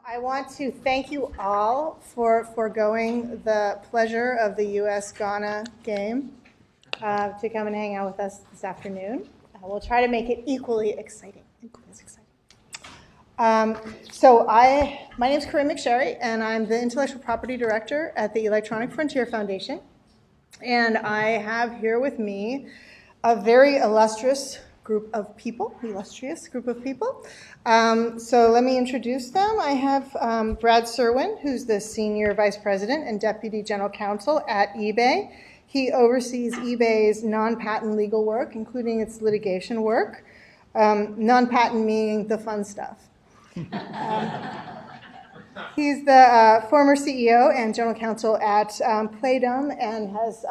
I want to thank you all for foregoing the pleasure of the U.S.-Ghana game to come and hang out with us this afternoon. We'll try to make it equally exciting. My name is Corynne McSherry, and I'm the Intellectual Property Director at the Electronic Frontier Foundation. And I have here with me a very illustrious group of people. So let me introduce them. I have Brad Serwin, who's the Senior Vice President and Deputy General Counsel at eBay. He oversees eBay's non-patent legal work, including its litigation work. Non-patent meaning the fun stuff. He's the former CEO and General Counsel at Playdom and has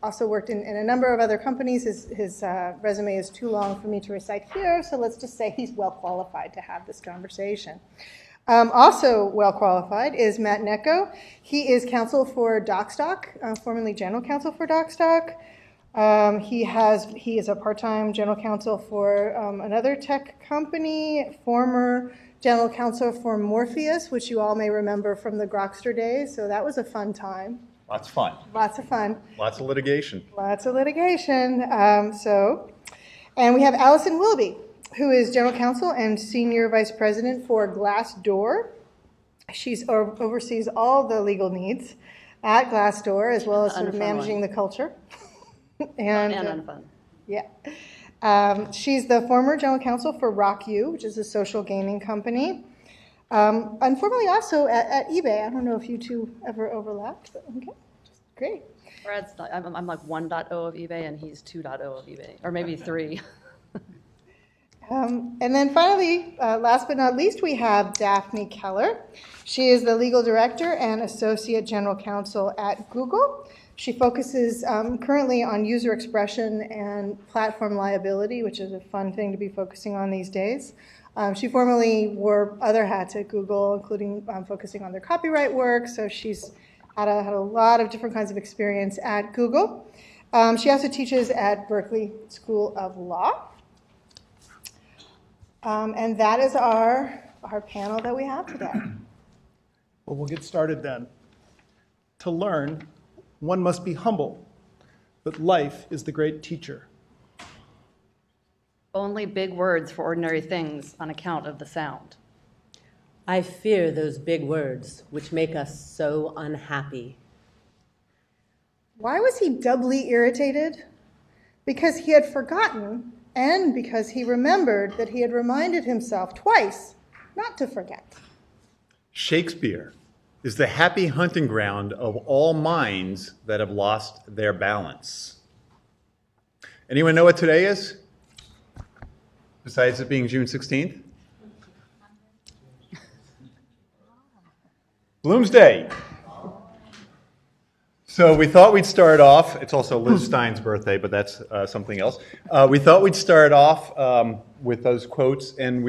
also worked in a number of other companies. His resume is too long for me to recite here, so let's just say he's well qualified to have this conversation. Also well qualified is Matt Neco. He is counsel for Docstoc, formerly general counsel for Docstoc. He is a part-time general counsel for another tech company, former general counsel for Morpheus, which you all may remember from the Grokster days, so that was a fun time. Lots of fun. Lots of fun. Lots of litigation. Lots of litigation. And we have Allyson Willoughby, who is General Counsel and Senior Vice President for Glassdoor. She oversees all the legal needs at Glassdoor, as well as sort of managing the culture. and unfun. Yeah. She's the former General Counsel for RockU, which is a social gaming company. And formerly also at eBay. I don't know if you two ever overlapped, but okay, great. Brad's I'm like 1.0 of eBay, and he's 2.0 of eBay, or maybe 3. And then finally, last but not least, we have Daphne Keller. She is the Legal Director and Associate General Counsel at Google. She focuses currently on user expression and platform liability, which is a fun thing to be focusing on these days. She formerly wore other hats at Google, including focusing on their copyright work, so she's had a lot of different kinds of experience at Google. She also teaches at Berkeley School of Law. And that is our panel that we have today. Well, we'll get started then. To learn, one must be humble, but life is the great teacher. Only big words for ordinary things on account of the sound. I fear those big words which make us so unhappy. Why was he doubly irritated? Because he had forgotten, and because he remembered that he had reminded himself twice not to forget. Shakespeare is the happy hunting ground of all minds that have lost their balance. Anyone know what today is? Besides it being June 16th? Bloomsday. So we thought we'd start off, it's also Liz Stein's birthday, but that's something else. We thought we'd start off with those quotes, and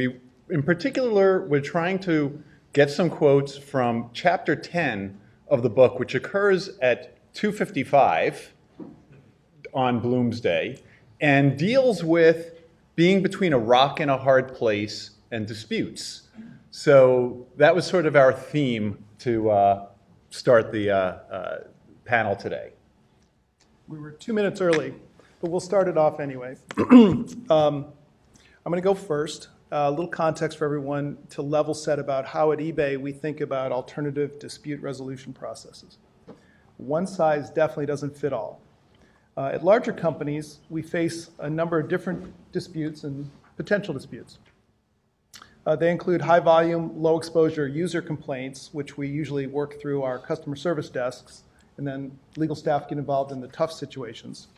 in particular, we're trying to get some quotes from chapter 10 of the book, which occurs at 2:55 on Bloomsday, and deals with being between a rock and a hard place and disputes. So that was sort of our theme to start the panel today. We were 2 minutes early, but we'll start it off anyway. I'm going to go first. A little context for everyone to level set about how at eBay we think about alternative dispute resolution processes. One size definitely doesn't fit all. At larger companies, we face a number of different disputes and potential disputes. They include high volume, low exposure user complaints, which we usually work through our customer service desks, and then legal staff get involved in the tough situations.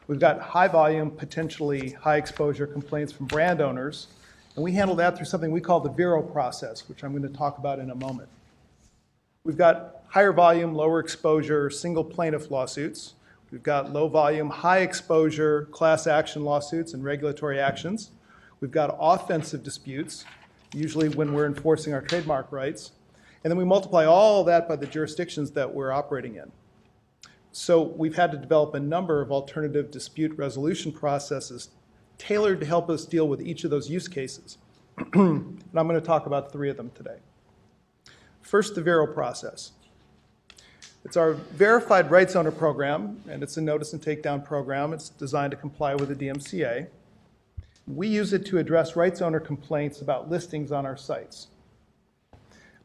We've got high volume, potentially high exposure complaints from brand owners, and we handle that through something we call the Vero process, which I'm going to talk about in a moment. We've got higher volume, lower exposure, single plaintiff lawsuits. We've got low volume, high exposure class action lawsuits and regulatory actions. We've got offensive disputes, usually when we're enforcing our trademark rights. And then we multiply all that by the jurisdictions that we're operating in. So we've had to develop a number of alternative dispute resolution processes tailored to help us deal with each of those use cases. And I'm going to talk about 3 of them today. First, the Vero process. It's our verified rights owner program, and it's a notice and takedown program. It's designed to comply with the DMCA. We use it to address rights owner complaints about listings on our sites.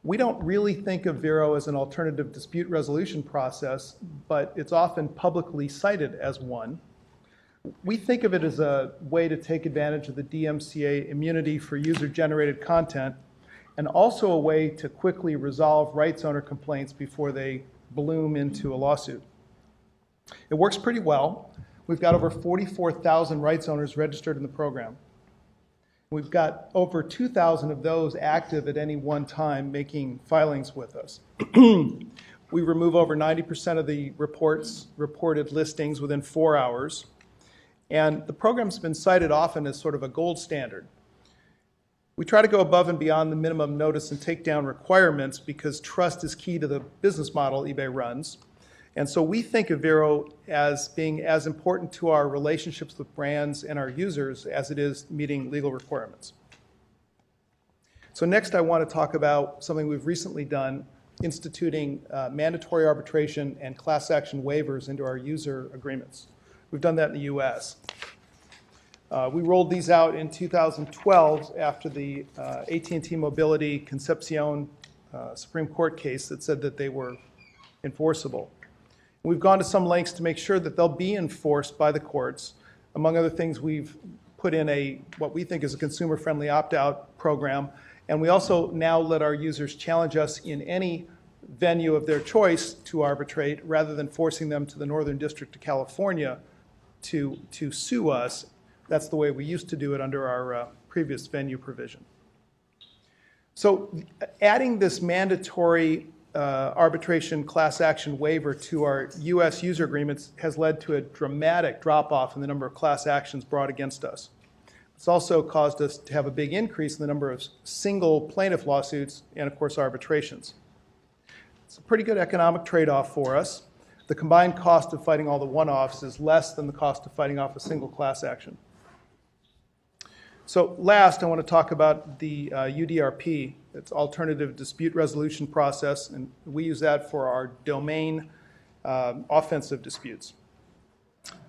We don't really think of Vero as an alternative dispute resolution process, but it's often publicly cited as one. We think of it as a way to take advantage of the DMCA immunity for user-generated content, and also a way to quickly resolve rights owner complaints before they bloom into a lawsuit. It works pretty well. We've got over 44,000 rights owners registered in the program. We've got over 2,000 of those active at any one time making filings with us. We remove over 90% of the reported listings within 4 hours. And the program's been cited often as sort of a gold standard. We try to go above and beyond the minimum notice and takedown requirements because trust is key to the business model eBay runs. And so we think of Vero as being as important to our relationships with brands and our users as it is meeting legal requirements. So next I want to talk about something we've recently done, instituting mandatory arbitration and class action waivers into our user agreements. We've done that in the US. We rolled these out in 2012 after the AT&T Mobility Concepcion Supreme Court case that said that they were enforceable. We've gone to some lengths to make sure that they'll be enforced by the courts. Among other things, we've put in what we think is a consumer-friendly opt-out program, and we also now let our users challenge us in any venue of their choice to arbitrate rather than forcing them to the Northern District of California to sue us. That's the way we used to do it under our previous venue provision. So adding this mandatory arbitration class action waiver to our US user agreements has led to a dramatic drop-off in the number of class actions brought against us. It's also caused us to have a big increase in the number of single plaintiff lawsuits and, of course, arbitrations. It's a pretty good economic trade-off for us. The combined cost of fighting all the one-offs is less than the cost of fighting off a single class action. So last, I want to talk about the UDRP. It's Alternative Dispute Resolution Process, and we use that for our domain offensive disputes.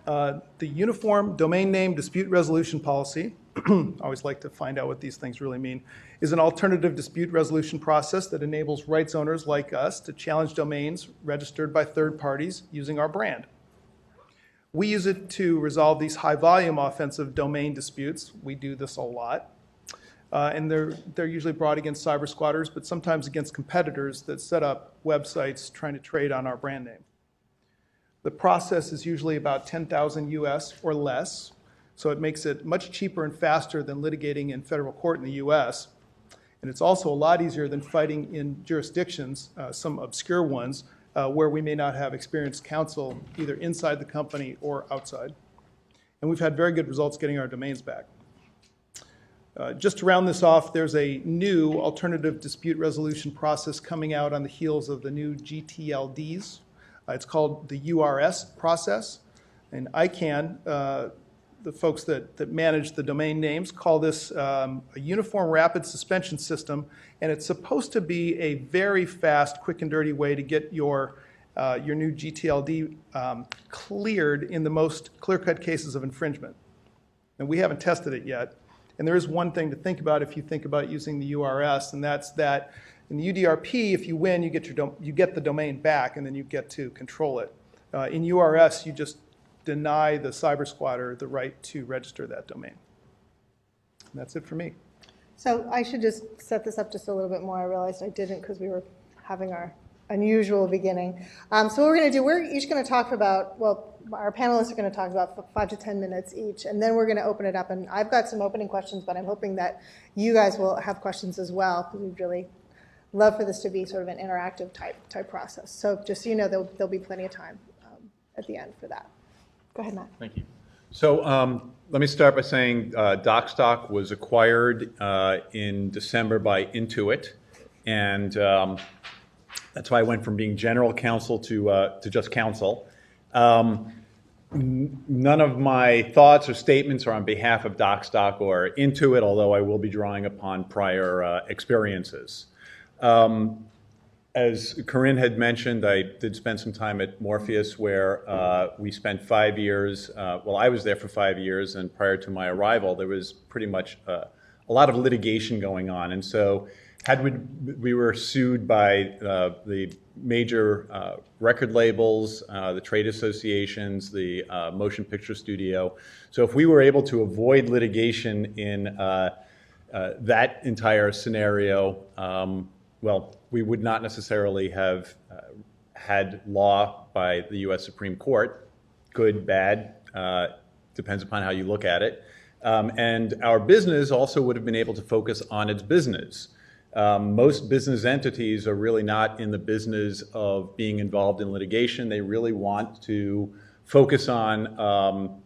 The Uniform Domain Name Dispute Resolution Policy, I always like to find out what these things really mean, is an alternative dispute resolution process that enables rights owners like us to challenge domains registered by third parties using our brand. We use it to resolve these high-volume offensive domain disputes. We do this a lot. And they're usually brought against cyber squatters, but sometimes against competitors that set up websites trying to trade on our brand name. The process is usually about 10,000 US or less, so it makes it much cheaper and faster than litigating in federal court in the US. And it's also a lot easier than fighting in jurisdictions, some obscure ones, where we may not have experienced counsel either inside the company or outside. And we've had very good results getting our domains back. Just to round this off, there's a new alternative dispute resolution process coming out on the heels of the new GTLDs. It's called the URS process. And ICANN, the folks that manage the domain names, call this a uniform rapid suspension system. And it's supposed to be a very fast, quick and dirty way to get your new GTLD cleared in the most clear-cut cases of infringement. And we haven't tested it yet. And there is one thing to think about if you think about using the URS, and that's that in the UDRP, if you win, you get the domain back, and then you get to control it. In URS, you just deny the cyber squatter the right to register that domain. And that's it for me. So I should just set this up just a little bit more. I realized I didn't because we were having our unusual beginning. So what we're going to do, we're each going to talk about, well, our panelists are going to talk about 5 to 10 minutes each, and then we're going to open it up. And I've got some opening questions, but I'm hoping that you guys will have questions as well, because we'd really love for this to be sort of an interactive type process. So just so you know, there'll be plenty of time at the end for that. Go ahead, Matt. Thank you. So let me start by saying Docstoc was acquired in December by Intuit, and that's why I went from being general counsel to just counsel. None of my thoughts or statements are on behalf of Docstoc or Intuit, although I will be drawing upon prior experiences. As Corynne had mentioned, I did spend some time at Morpheus where we spent 5 years, well, I was there for 5 years, and prior to my arrival, there was pretty much a lot of litigation going on. And so we were sued by the major record labels, the trade associations, the motion picture studio. So if we were able to avoid litigation in that entire scenario, well, we would not necessarily have had law by the U.S. Supreme Court, good, bad, depends upon how you look at it. And our business also would have been able to focus on its business. Most business entities are really not in the business of being involved in litigation. They really want to focus on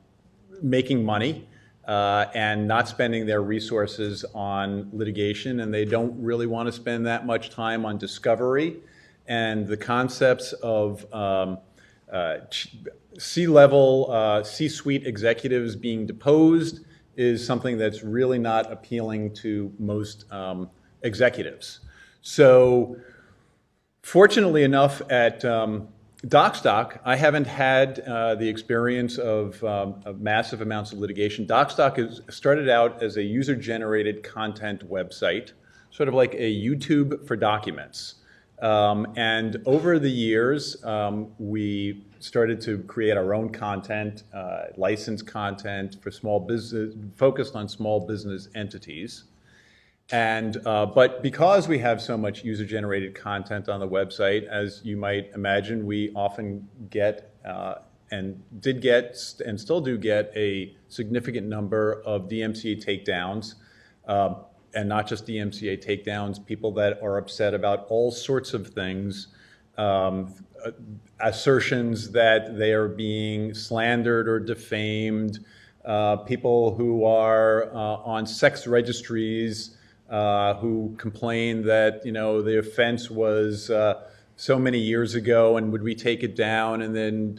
making money and not spending their resources on litigation, and they don't really want to spend that much time on discovery. And the concepts of C-level, C-suite executives being deposed is something that's really not appealing to most executives. So fortunately enough at Docstoc, I haven't had the experience of massive amounts of litigation. Docstoc started out as a user-generated content website, sort of like a YouTube for documents. And over the years, we started to create our own content, licensed content for small business, focused on small business entities. And but because we have so much user-generated content on the website, as you might imagine, we often get and did get and still do get a significant number of Dmca takedowns, and not just Dmca takedowns, people that are upset about all sorts of things, assertions that they are being slandered or defamed, people who are on sex registries, who complained that, you know, the offense was so many years ago and would we take it down, and then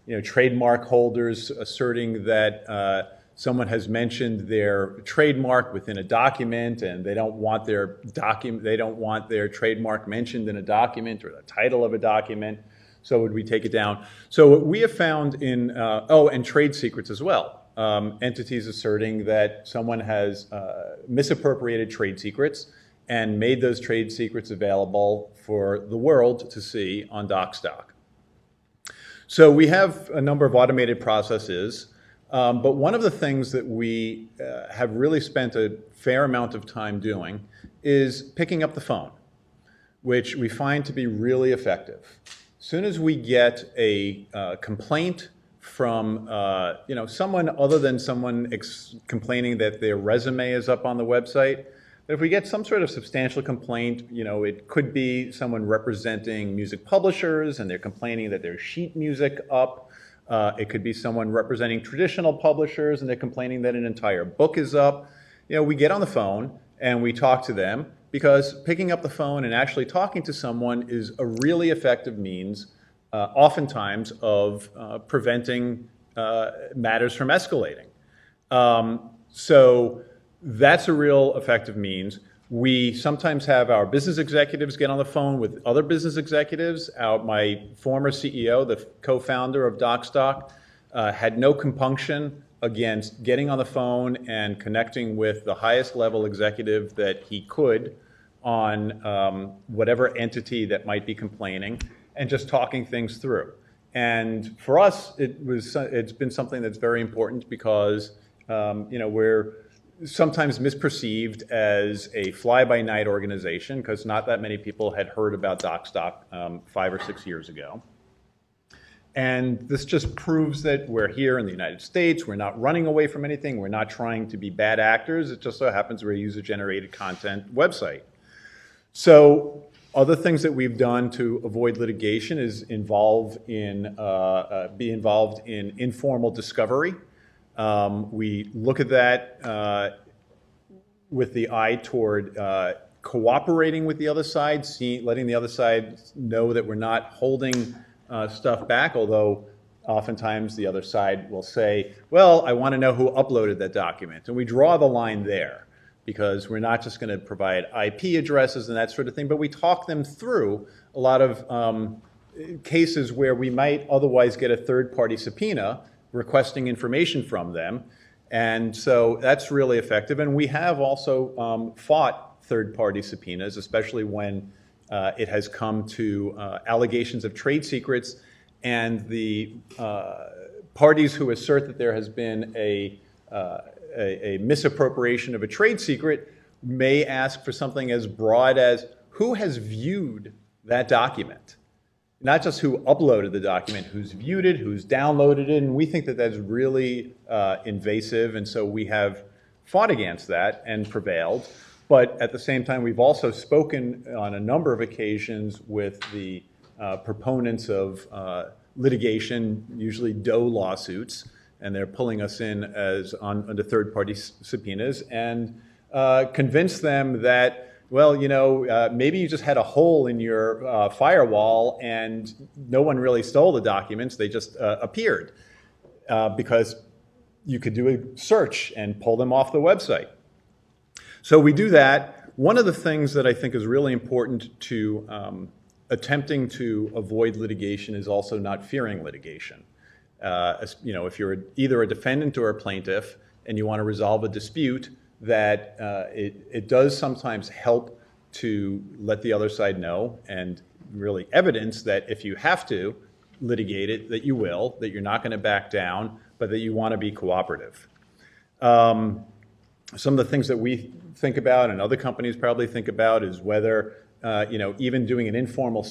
you know, trademark holders asserting that someone has mentioned their trademark within a document and they don't want their trademark mentioned in a document or the title of a document, so would we take it down? So what we have found in and trade secrets as well. Entities asserting that someone has misappropriated trade secrets and made those trade secrets available for the world to see on Docstoc. So we have a number of automated processes, but one of the things that we have really spent a fair amount of time doing is picking up the phone, which we find to be really effective. As soon as we get a complaint from you know, someone other than someone complaining that their resume is up on the website, but if we get some sort of substantial complaint, you know, it could be someone representing music publishers and they're complaining that there's sheet music up. It could be someone representing traditional publishers and they're complaining that an entire book is up. You know, we get on the phone and we talk to them, because picking up the phone and actually talking to someone is a really effective means oftentimes of preventing matters from escalating. So that's a real effective means. We sometimes have our business executives get on the phone with other business executives. My former CEO, the co-founder of Docstoc, had no compunction against getting on the phone and connecting with the highest level executive that he could on whatever entity that might be complaining, and just talking things through. And for us, it's been something that's very important because you know, we're sometimes misperceived as a fly-by-night organization because not that many people had heard about Docstoc 5 or 6 years ago. And this just proves that we're here in the United States. We're not running away from anything. We're not trying to be bad actors. It just so happens we're a user-generated content website. So other things that we've done to avoid litigation is be involved in informal discovery. We look at that with the eye toward cooperating with the other side, letting the other side know that we're not holding stuff back, although oftentimes the other side will say, well, I want to know who uploaded that document. And we draw the line there. because we're not just going to provide IP addresses and that sort of thing, but we talk them through a lot of cases where we might otherwise get a third-party subpoena requesting information from them. And so that's really effective. And we have also fought third-party subpoenas, especially when it has come to allegations of trade secrets, and the parties who assert that there has been a misappropriation of a trade secret may ask for something as broad as who has viewed that document. Not just who uploaded the document, who's viewed it, who's downloaded it, and we think that that's really invasive, and so we have fought against that and prevailed. But at the same time, we've also spoken on a number of occasions with the proponents of litigation, usually Doe lawsuits, and they're pulling us in as under third-party subpoenas, and convince them that, well, you know, maybe you just had a hole in your firewall and no one really stole the documents, they just appeared, because you could do a search and pull them off the website. So we do that. One of the things that I think is really important to attempting to avoid litigation is also not fearing litigation. You know, if you're either a defendant or a plaintiff and you want to resolve a dispute, that it does sometimes help to let the other side know and really evidence that if you have to litigate it, that you will, that you're not going to back down, but that you want to be cooperative. Some of the things that we think about and other companies probably think about is whether you know, even doing an informal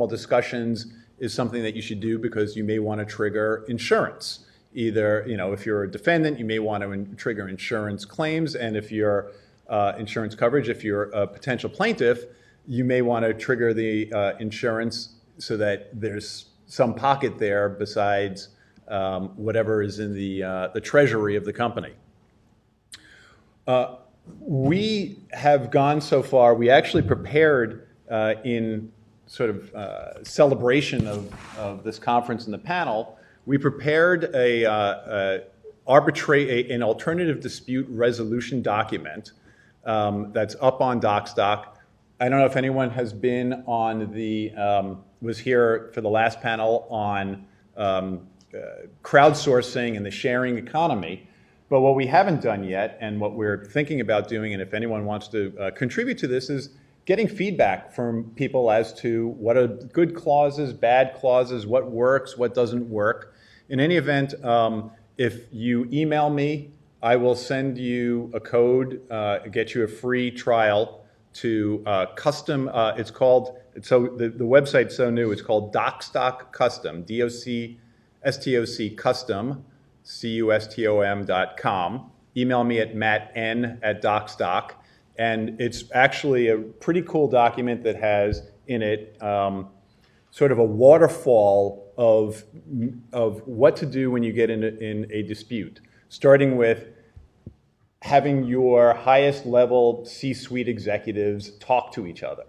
discussions is something that you should do because you may want to trigger insurance. Either, you know, if you're a defendant, you may want to trigger insurance claims, and if you're insurance coverage, if you're a potential plaintiff, you may want to trigger the insurance so that there's some pocket there besides whatever is in the treasury of the company. We have gone so far, we actually prepared in sort of celebration of this conference and the panel, we prepared an alternative dispute resolution document that's up on Docstoc. I don't know if anyone has been on was here for the last panel on crowdsourcing and the sharing economy. But what we haven't done yet, and what we're thinking about doing, and if anyone wants to contribute to this, is getting feedback from people as to what are good clauses, bad clauses, what works, what doesn't work. In any event, if you email me, I will send you a code, get you a free trial to custom, it's called, the website's so new, it's called Docstoc Custom, DOCSTOC Custom, CUSTOM.com. Email me at mattn@Docstoc. And it's actually a pretty cool document that has in it sort of a waterfall of what to do when you get in a dispute, starting with having your highest level C-suite executives talk to each other.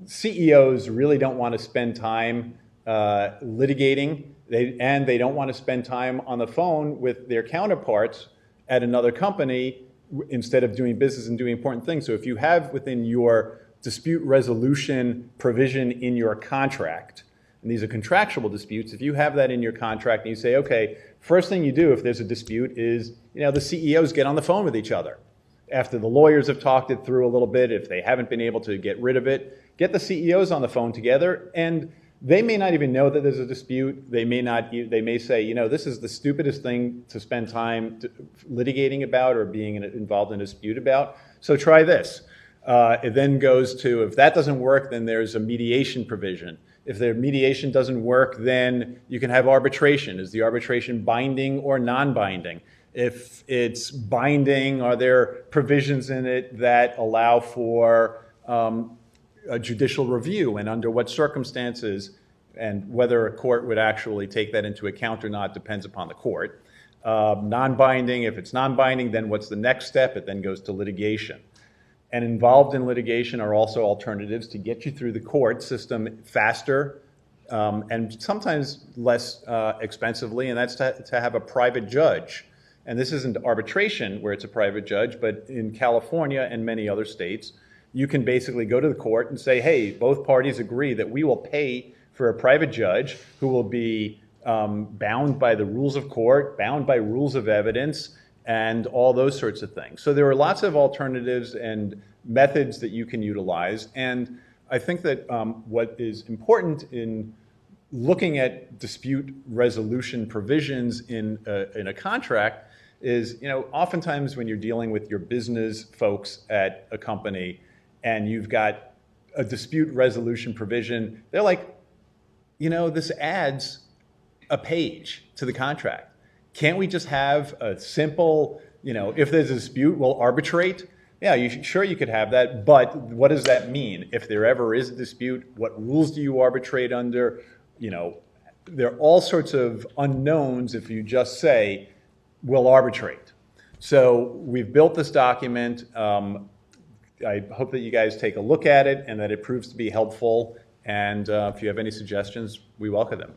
CEOs really don't want to spend time litigating, and they don't want to spend time on the phone with their counterparts at another company instead of doing business and doing important things. So if you have within your dispute resolution provision in your contract, and these are contractual disputes, if you have that in your contract and you say, okay, first thing you do if there's a dispute is, you know, the CEOs get on the phone with each other. After the lawyers have talked it through a little bit, if they haven't been able to get rid of it, get the CEOs on the phone together, and they may not even know that there's a dispute. They may say, you know, this is the stupidest thing to spend time litigating about or being involved in a dispute about, so try this. It then goes to, if that doesn't work, then there's a mediation provision. If the mediation doesn't work, then you can have arbitration. Is the arbitration binding or non-binding? If it's binding, are there provisions in it that allow for a judicial review, and under what circumstances, and whether a court would actually take that into account or not depends upon the court. Non-binding, if it's non-binding, then what's the next step? It then goes to litigation. And involved in litigation are also alternatives to get you through the court system faster and sometimes less expensively, and that's to have a private judge and this isn't arbitration where it's a private judge, but in California and many other states, you can basically go to the court and say, hey, both parties agree that we will pay for a private judge who will be bound by the rules of court, bound by rules of evidence, and all those sorts of things. So there are lots of alternatives and methods that you can utilize. And I think that what is important in looking at dispute resolution provisions in a contract is, oftentimes when you're dealing with your business folks at a company and you've got a dispute resolution provision, they're like, this adds a page to the contract. Can't we just have a simple, if there's a dispute, we'll arbitrate? Yeah, sure you could have that, but what does that mean? If there ever is a dispute, what rules do you arbitrate under? There are all sorts of unknowns if you just say, we'll arbitrate. So we've built this document. I hope that you guys take a look at it and that it proves to be helpful. And if you have any suggestions, we welcome them.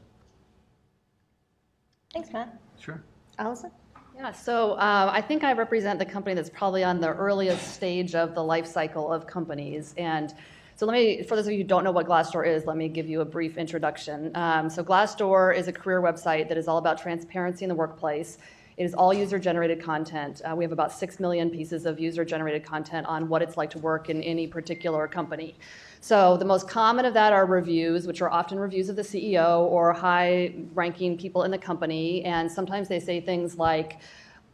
Thanks, Matt. Sure. Allyson? Yeah, so I think I represent the company that's probably on the earliest stage of the life cycle of companies. And so for those of you who don't know what Glassdoor is, let me give you a brief introduction. So Glassdoor is a career website that is all about transparency in the workplace. It is all user-generated content. We have about 6 million pieces of user-generated content on what it's like to work in any particular company. So the most common of that are reviews, which are often reviews of the CEO or high-ranking people in the company. And sometimes they say things like,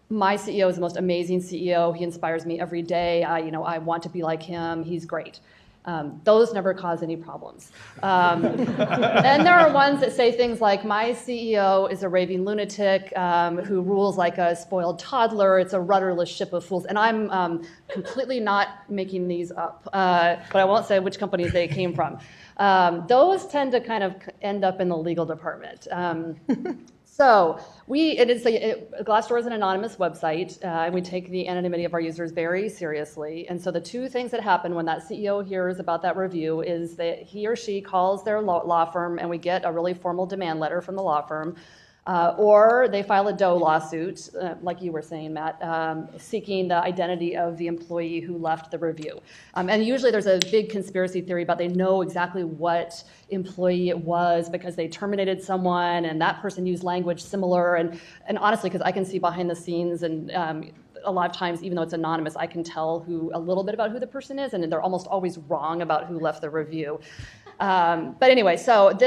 my CEO is the most amazing CEO. He inspires me every day. I want to be like him. He's great. Those never cause any problems. Then there are ones that say things like, my CEO is a raving lunatic who rules like a spoiled toddler. It's a rudderless ship of fools. And I'm completely not making these up, but I won't say which companies they came from. Those tend to kind of end up in the legal department. So Glassdoor is an anonymous website, and we take the anonymity of our users very seriously. And so the two things that happen when that CEO hears about that review is that he or she calls their law firm, and we get a really formal demand letter from the law firm, or they file a DOE lawsuit, like you were saying, Matt, seeking the identity of the employee who left the review. And usually there's a big conspiracy theory about they know exactly what employee it was because they terminated someone and that person used language similar. And honestly, because I can see behind the scenes and a lot of times, even though it's anonymous, I can tell a little bit about who the person is, and they're almost always wrong about who left the review. But anyway, so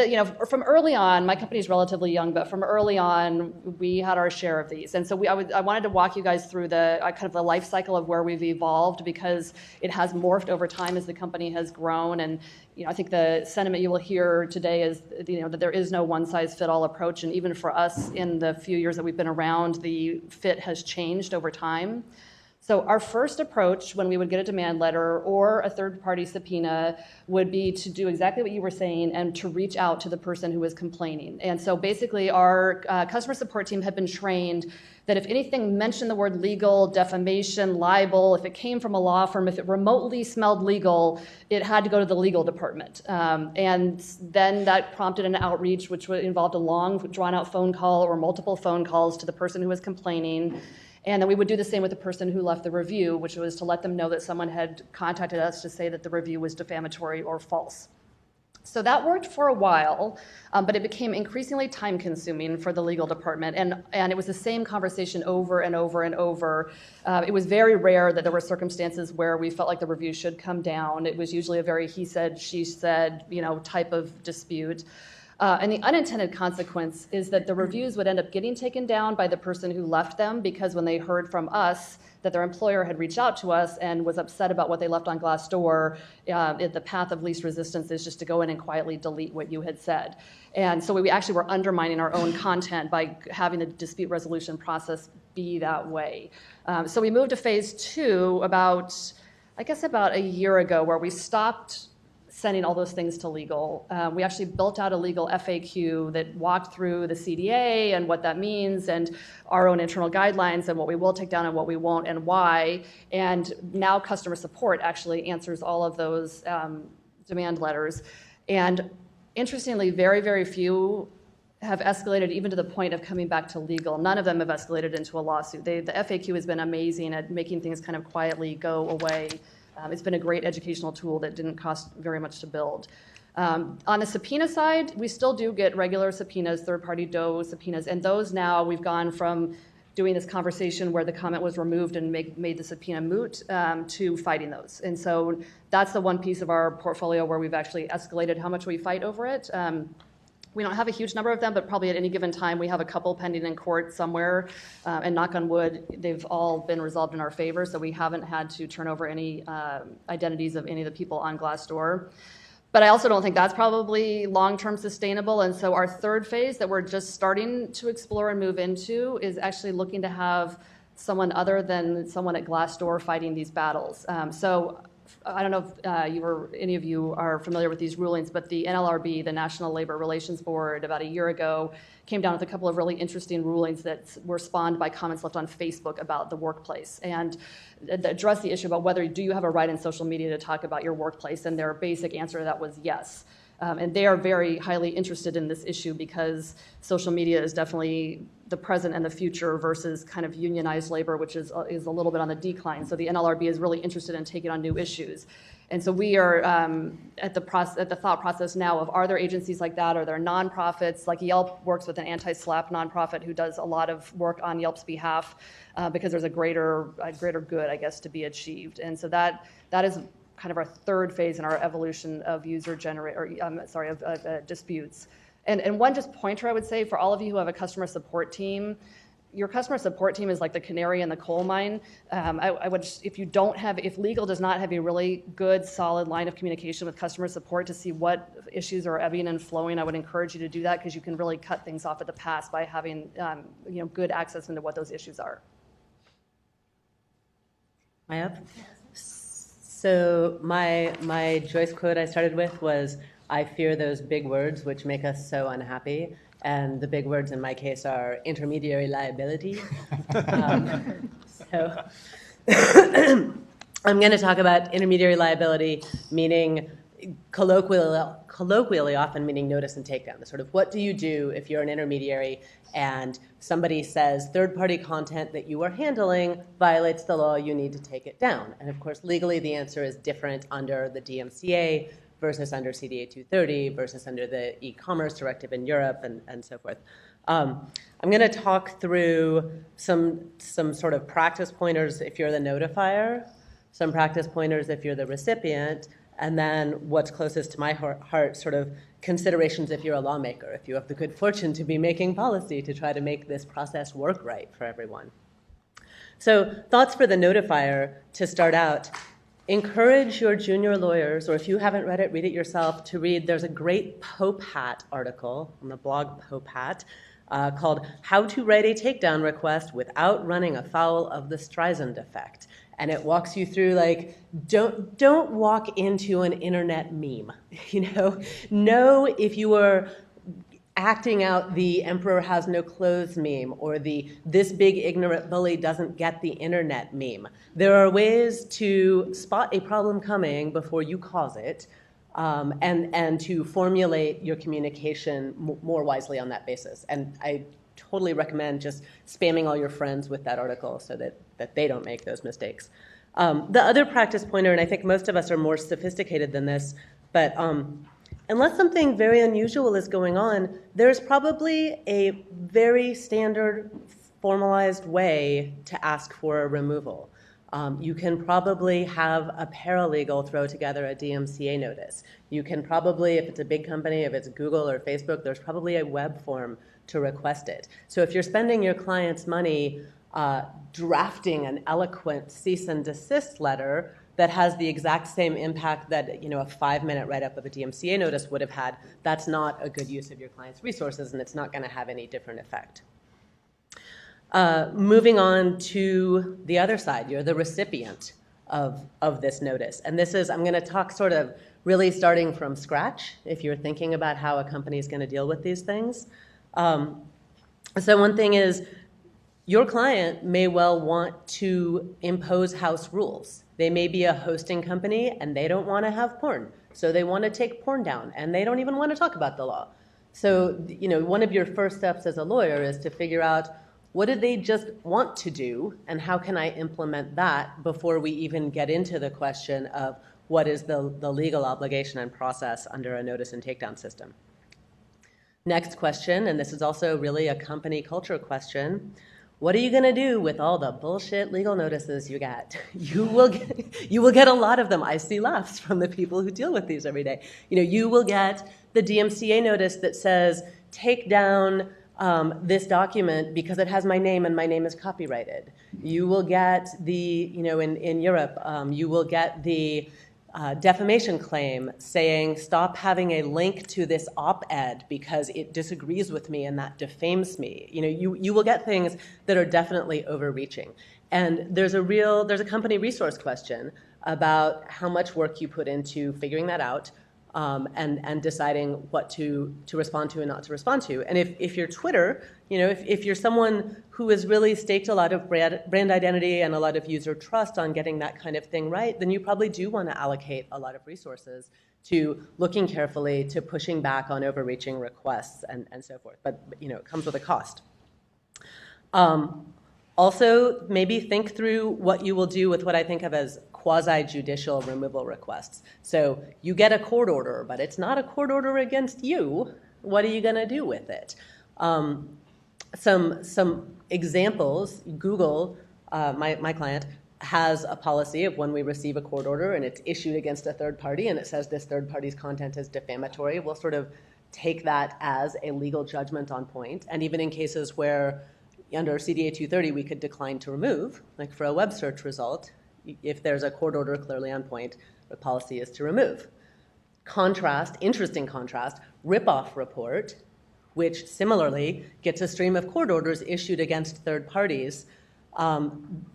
from early on, my company is relatively young, but from early on, we had our share of these. And so I wanted to walk you guys through the kind of the life cycle of where we've evolved, because it has morphed over time as the company has grown. And I think the sentiment you will hear today is that there is no one-size-fit-all approach. And even for us, in the few years that we've been around, the fit has changed over time. So our first approach when we would get a demand letter or a third-party subpoena would be to do exactly what you were saying and to reach out to the person who was complaining. And so basically our customer support team had been trained that if anything mentioned the word legal, defamation, libel, if it came from a law firm, if it remotely smelled legal, it had to go to the legal department. And then that prompted an outreach, which involved a long, drawn-out phone call or multiple phone calls to the person who was complaining. And then we would do the same with the person who left the review, which was to let them know that someone had contacted us to say that the review was defamatory or false. So that worked for a while, but it became increasingly time-consuming for the legal department, and it was the same conversation over and over and over. It was very rare that there were circumstances where we felt like the review should come down. It was usually a very he said, she said, type of dispute. And the unintended consequence is that the reviews would end up getting taken down by the person who left them, because when they heard from us that their employer had reached out to us and was upset about what they left on Glassdoor, the path of least resistance is just to go in and quietly delete what you had said. And so we actually were undermining our own content by having the dispute resolution process be that way. So we moved to phase 2 about a year ago, where we stopped sending all those things to legal. We actually built out a legal FAQ that walked through the CDA and what that means, and our own internal guidelines and what we will take down and what we won't and why. And now customer support actually answers all of those demand letters. And interestingly, very, very few have escalated even to the point of coming back to legal. None of them have escalated into a lawsuit. The FAQ has been amazing at making things kind of quietly go away. It's been a great educational tool that didn't cost very much to build. On the subpoena side, we still do get regular subpoenas, third-party DOE subpoenas, and those now we've gone from doing this conversation where the comment was removed and made the subpoena moot to fighting those. And so that's the one piece of our portfolio where we've actually escalated how much we fight over it. We don't have a huge number of them, but probably at any given time we have a couple pending in court somewhere, and knock on wood, they've all been resolved in our favor, so we haven't had to turn over any identities of any of the people on Glassdoor. But I also don't think that's probably long-term sustainable, and so our third phase that we're just starting to explore and move into is actually looking to have someone other than someone at Glassdoor fighting these battles. So I don't know if any of you are familiar with these rulings, but the NLRB, the National Labor Relations Board, about a year ago, came down with a couple of really interesting rulings that were spawned by comments left on Facebook about the workplace, and address the issue about whether do you have a right in social media to talk about your workplace, and their basic answer to that was yes. And they are very highly interested in this issue because social media is definitely the present and the future versus kind of unionized labor, which is a little bit on the decline. So the NLRB is really interested in taking on new issues. And so we are at the thought process now of, are there agencies like that? Are there nonprofits? Like Yelp works with an anti-SLAPP nonprofit who does a lot of work on Yelp's behalf because there's a greater good, I guess, to be achieved. And so that is kind of our third phase in our evolution of disputes. And one just pointer I would say for all of you who have a customer support team, your customer support team is like the canary in the coal mine. I would, if legal does not have a really good, solid line of communication with customer support to see what issues are ebbing and flowing, I would encourage you to do that because you can really cut things off at the pass by having good access into what those issues are. I have. So my Joyce quote I started with was, "I fear those big words which make us so unhappy." And the big words in my case are intermediary liability. So I'm going to talk about intermediary liability, meaning colloquially often meaning notice and takedown. The sort of what do you do if you're an intermediary and somebody says third-party content that you are handling violates the law, you need to take it down. And of course, legally, the answer is different under the Dmca versus under CDA 230 versus under the ECommerce directive in Europe and so forth. I'm going to talk through some sort of practice pointers if you're the notifier, some practice pointers if you're the recipient, and then what's closest to my heart, sort of considerations if you're a lawmaker, if you have the good fortune to be making policy to try to make this process work right for everyone. So thoughts for the notifier to start out. Encourage your junior lawyers, or if you haven't read it, read it yourself, to read. There's a great Pope Hat article on the blog Pope Hat called How to Write a Takedown Request Without Running Afoul of the Streisand Effect. And it walks you through, like, don't walk into an internet meme. Know if you are acting out the emperor has no clothes meme or the this big ignorant bully doesn't get the internet meme. There are ways to spot a problem coming before you cause it, and to formulate your communication more wisely on that basis. And I totally recommend just spamming all your friends with that article so that they don't make those mistakes. The other practice pointer, and I think most of us are more sophisticated than this, but unless something very unusual is going on, there's probably a very standard formalized way to ask for a removal. You can probably have a paralegal throw together a DMCA notice. You can probably, if it's a big company, if it's Google or Facebook, there's probably a web form to request it. So if you're spending your client's money drafting an eloquent cease and desist letter that has the exact same impact that a 5-minute write-up of a DMCA notice would have had, that's not a good use of your client's resources, and it's not going to have any different effect. Moving on to the other side, you're the recipient of this notice. And this is, I'm going to talk sort of really starting from scratch if you're thinking about how a company is going to deal with these things. So one thing is, your client may well want to impose house rules. They may be a hosting company and they don't want to have porn. So they want to take porn down and they don't even want to talk about the law. So, one of your first steps as a lawyer is to figure out, what do they just want to do, and how can I implement that before we even get into the question of what is the legal obligation and process under a notice and takedown system. Next question, and this is also really a company culture question, what are you going to do with all the bullshit legal notices you get? You will get a lot of them. I see laughs from the people who deal with these every day. You will get the DMCA notice that says, take down this document because it has my name and my name is copyrighted. You will get the, in Europe, you will get the defamation claim saying, stop having a link to this op-ed because it disagrees with me and that defames me. You will get things that are definitely overreaching. And there's a company resource question about how much work you put into figuring that out. And deciding what to respond to and not to respond to. And if you're Twitter, if you're someone who has really staked a lot of brand identity and a lot of user trust on getting that kind of thing right, then you probably do want to allocate a lot of resources to looking carefully, to pushing back on overreaching requests and so forth. But it comes with a cost. Also, maybe think through what you will do with what I think of as quasi-judicial removal requests. So you get a court order, but it's not a court order against you. What are you going to do with it? Some examples, Google, my client, has a policy of when we receive a court order and it's issued against a third party and it says this third party's content is defamatory, we'll sort of take that as a legal judgment on point. And even in cases where under CDA 230 we could decline to remove, like for a web search result, if there's a court order clearly on point, the policy is to remove. Contrast, interesting contrast, rip-off report, which similarly gets a stream of court orders issued against third parties.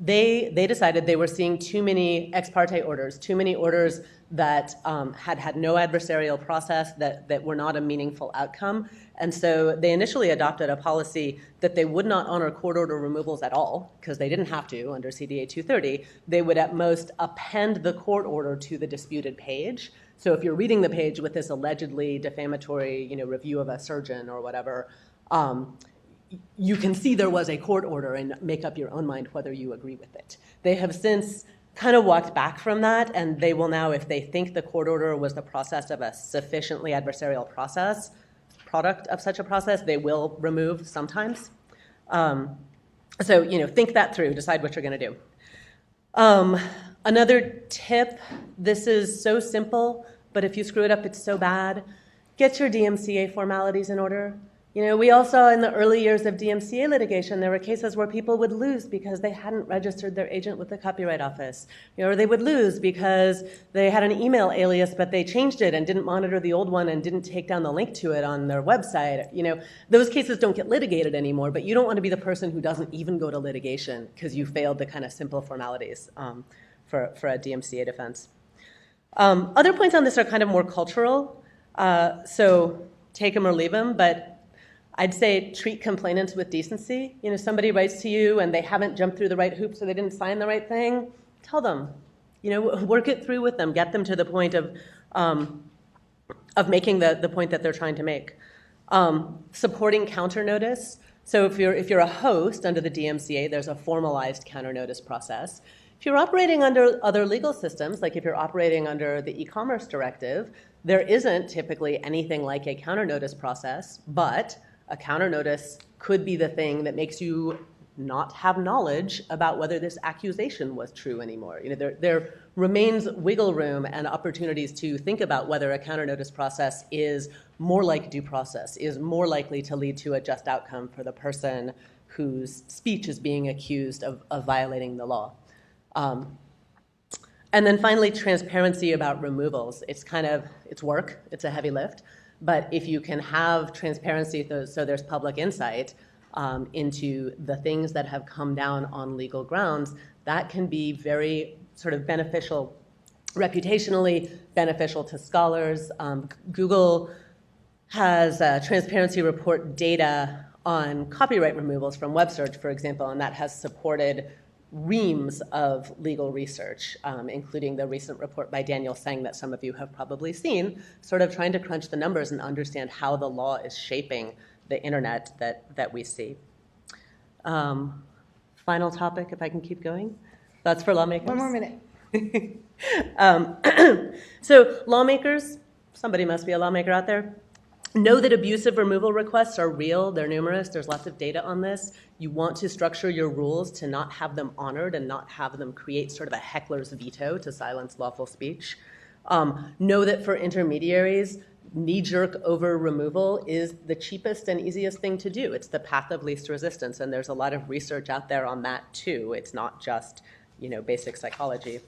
They decided they were seeing too many ex parte orders, too many orders that had no adversarial process, that were not a meaningful outcome. And so they initially adopted a policy that they would not honor court order removals at all, because they didn't have to under CDA 230. They would at most append the court order to the disputed page. So if you're reading the page with this allegedly defamatory review of a surgeon or whatever, you can see there was a court order and make up your own mind whether you agree with it. They have since kind of walked back from that, and they will now, if they think the court order was the process of a sufficiently adversarial process, product of such a process, they will remove sometimes. So, think that through, decide what you're going to do. Another tip, this is so simple, but if you screw it up, it's so bad. Get your Dmca formalities in order. We all saw in the early years of Dmca litigation, there were cases where people would lose because they hadn't registered their agent with the Copyright Office. Or they would lose because they had an email alias, but they changed it and didn't monitor the old one and didn't take down the link to it on their website. Those cases don't get litigated anymore, but you don't want to be the person who doesn't even go to litigation because you failed the kind of simple formalities for a Dmca defense. Other points on this are kind of more cultural, so take them or leave them, but I'd say treat complainants with decency. Somebody writes to you and they haven't jumped through the right hoops or they didn't sign the right thing, tell them. Work it through with them. Get them to the point of making the point that they're trying to make. Supporting counter notice. So if you're a host under the DMCA, there's a formalized counter notice process. If you're operating under other legal systems, like if you're operating under the ECommerce directive, there isn't typically anything like a counter notice process, but a counter notice could be the thing that makes you not have knowledge about whether this accusation was true anymore. There remains wiggle room and opportunities to think about whether a counter notice process is more like due process, is more likely to lead to a just outcome for the person whose speech is being accused of violating the law. And then finally, transparency about removals. It's work, it's a heavy lift. But if you can have transparency so there's public insight into the things that have come down on legal grounds, that can be very sort of beneficial, reputationally beneficial to scholars. Google has a transparency report data on copyright removals from web search, for example, and that has supported reams of legal research, including the recent report by Daniel Seng that some of you have probably seen, sort of trying to crunch the numbers and understand how the law is shaping the internet that we see. Final topic, if I can keep going. Thoughts for lawmakers? One more minute. So lawmakers, somebody must be a lawmaker out there, know that abusive removal requests are real. They're numerous. There's lots of data on this. You want to structure your rules to not have them honored and not have them create sort of a heckler's veto to silence lawful speech. Know that for intermediaries, knee-jerk over removal is the cheapest and easiest thing to do. It's the path of least resistance, and there's a lot of research out there on that too. It's not just, basic psychology.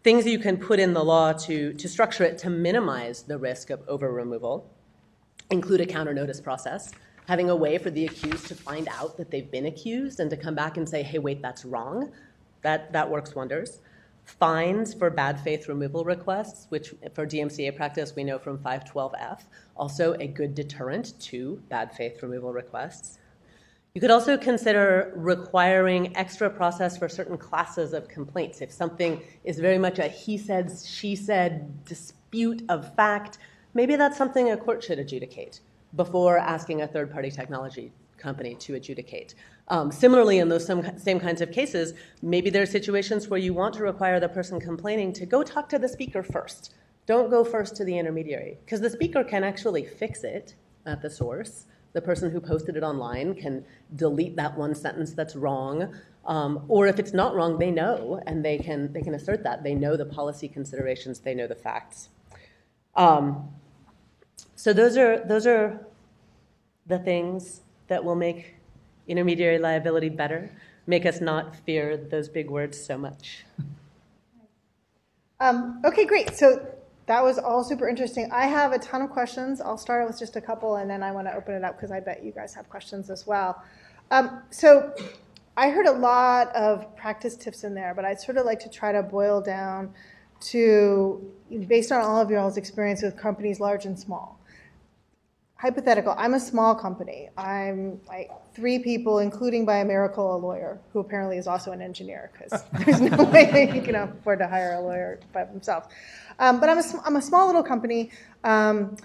Things you can put in the law to structure it to minimize the risk of over removal include a counter notice process, having a way for the accused to find out that they've been accused and to come back and say, hey, wait, that's wrong. That works wonders. Fines for bad faith removal requests, which for DMCA practice we know from 512F, also a good deterrent to bad faith removal requests. You could also consider requiring extra process for certain classes of complaints. If something is very much a he said, she said dispute of fact, maybe that's something a court should adjudicate before asking a third-party technology company to adjudicate. Similarly, in those same kinds of cases, maybe there are situations where you want to require the person complaining to go talk to the speaker first. Don't go first to the intermediary, because the speaker can actually fix it at the source. The person who posted it online can delete that one sentence that's wrong, or if it's not wrong, they know, and they can assert that. They know the policy considerations, they know the facts. So those are the things that will make intermediary liability better, make us not fear those big words so much. Okay, great. So that was all super interesting. I have a ton of questions. I'll start with just a couple, and then I want to open it up because I bet you guys have questions as well. So I heard a lot of practice tips in there, but I'd sort of like to try to boil down to, based on all of y'all's experience with companies large and small. Hypothetical, I'm a small company. I'm like 3 people, including by a miracle a lawyer, who apparently is also an engineer, because there's no way they can afford to hire a lawyer by themselves. But I'm a small little company, and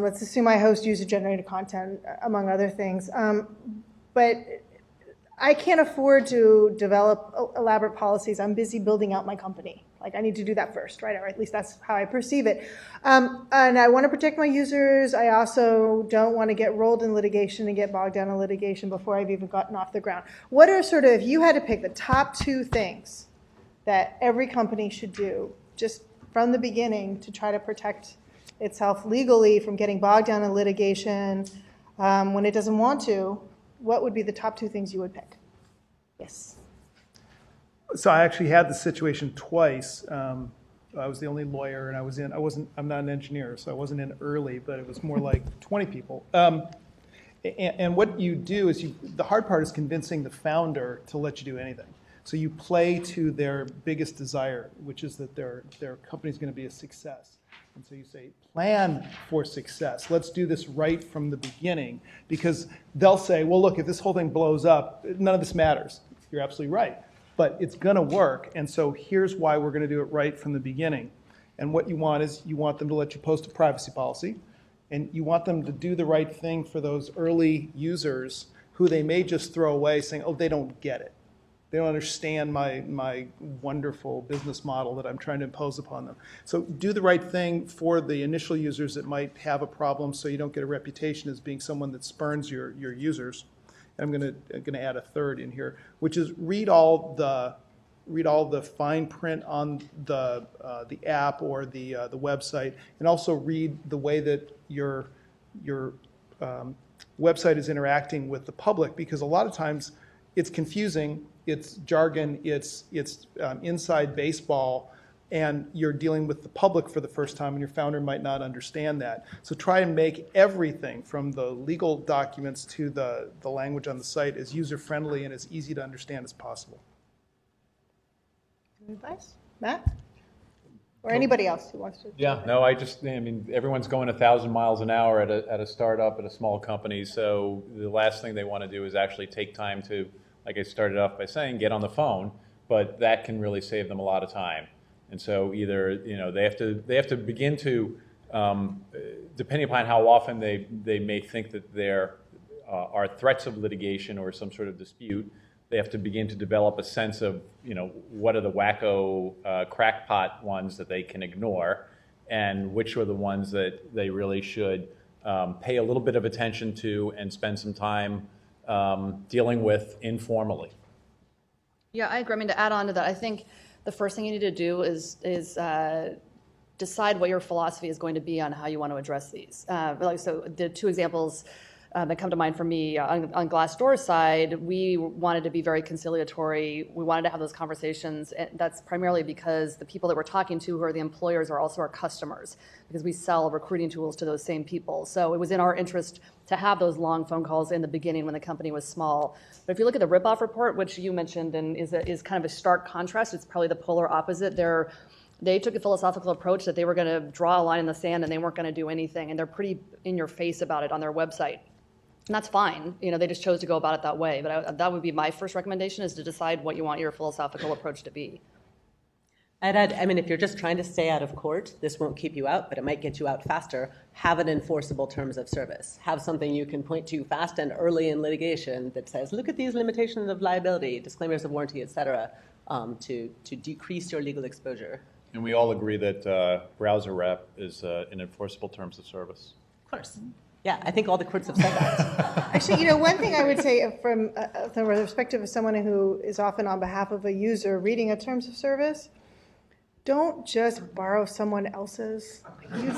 let's assume I host user-generated content, among other things. But I can't afford to develop elaborate policies. I'm busy building out my company. Like, I need to do that first, right? Or at least that's how I perceive it. And I want to protect my users. I also don't want to get rolled in litigation and get bogged down in litigation before I've even gotten off the ground. What are sort of, if you had to pick the top 2 things that every company should do just from the beginning to try to protect itself legally from getting bogged down in litigation when it doesn't want to, what would be the top 2 things you would pick? Yes. So I actually had the situation twice. I was the only lawyer, and I'm not an engineer, so I wasn't in early, but it was more like 20 people. And what you do is the hard part is convincing the founder to let you do anything. So you play to their biggest desire, which is that their company's going to be a success. And so you say, plan for success. Let's do this right from the beginning, because they'll say, well, look, if this whole thing blows up, none of this matters. You're absolutely right. But it's going to work, and so here's why we're going to do it right from the beginning. And what you want is you want them to let you post a privacy policy, and you want them to do the right thing for those early users who they may just throw away saying, oh, they don't get it. They don't understand my wonderful business model that I'm trying to impose upon them. So do the right thing for the initial users that might have a problem, so you don't get a reputation as being someone that spurns your users. I'm going to add a third in here, which is read all the fine print on the app or the website, and also read the way that your website is interacting with the public, because a lot of times it's confusing, it's jargon, it's inside baseball, and you're dealing with the public for the first time, and your founder might not understand that. So try and make everything from the legal documents to the language on the site as user-friendly and as easy to understand as possible. Advice? Matt? Or anybody else who wants to? Yeah, no, I mean, everyone's going 1,000 miles an hour at a startup, at a small company, so the last thing they want to do is actually take time to like I started off by saying, get on the phone, but that can really save them a lot of time. And so either they have to begin to, depending upon how often they may think that there are threats of litigation or some sort of dispute, they have to begin to develop a sense of what are the wacko crackpot ones that they can ignore, and which are the ones that they really should pay a little bit of attention to and spend some time dealing with informally. Yeah, I agree. I mean, to add on to that, I think the first thing you need to do is decide what your philosophy is going to be on how you want to address these. So the two examples that come to mind for me on Glassdoor's side, we wanted to be very conciliatory. We wanted to have those conversations, and that's primarily because the people that we're talking to, who are the employers, are also our customers, because we sell recruiting tools to those same people. So it was in our interest to have those long phone calls in the beginning when the company was small. But if you look at the ripoff report, which you mentioned, and is kind of a stark contrast, it's probably the polar opposite. They took a philosophical approach that they were going to draw a line in the sand and they weren't going to do anything, and they're pretty in your face about it on their website. And that's fine. They just chose to go about it that way. But that would be my first recommendation, is to decide what you want your philosophical approach to be. I'd add, if you're just trying to stay out of court, this won't keep you out, but it might get you out faster. Have an enforceable terms of service. Have something you can point to fast and early in litigation that says, look at these limitations of liability, disclaimers of warranty, et cetera, to decrease your legal exposure. And we all agree that browser rep is an enforceable terms of service. Of course. Yeah, I think all the courts have said that. Actually, one thing I would say from the perspective of someone who is often on behalf of a user reading a terms of service, don't just borrow someone else's. Use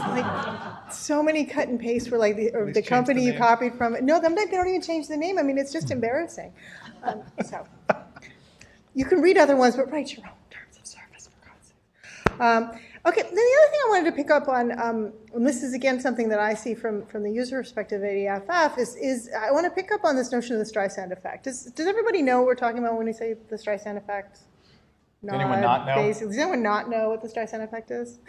so many cut and paste for the company you copied from. No, they don't even change the name. It's just embarrassing. So you can read other ones, but write your own terms of service, for God's sake. Okay, then the other thing I wanted to pick up on, and this is again something that I see from the user perspective at EFF, is I want to pick up on this notion of the Streisand Effect. Does everybody know what we're talking about when we say the Streisand Effect? Does anyone not know? Does anyone not know what the Streisand Effect is?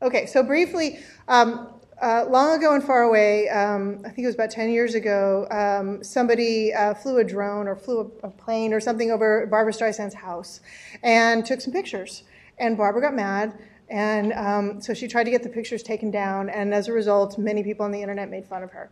Okay, so briefly, long ago and far away, I think it was about 10 years ago, somebody flew a drone or flew a plane or something over Barbra Streisand's house and took some pictures. And Barbara got mad. And so she tried to get the pictures taken down, and as a result, many people on the internet made fun of her.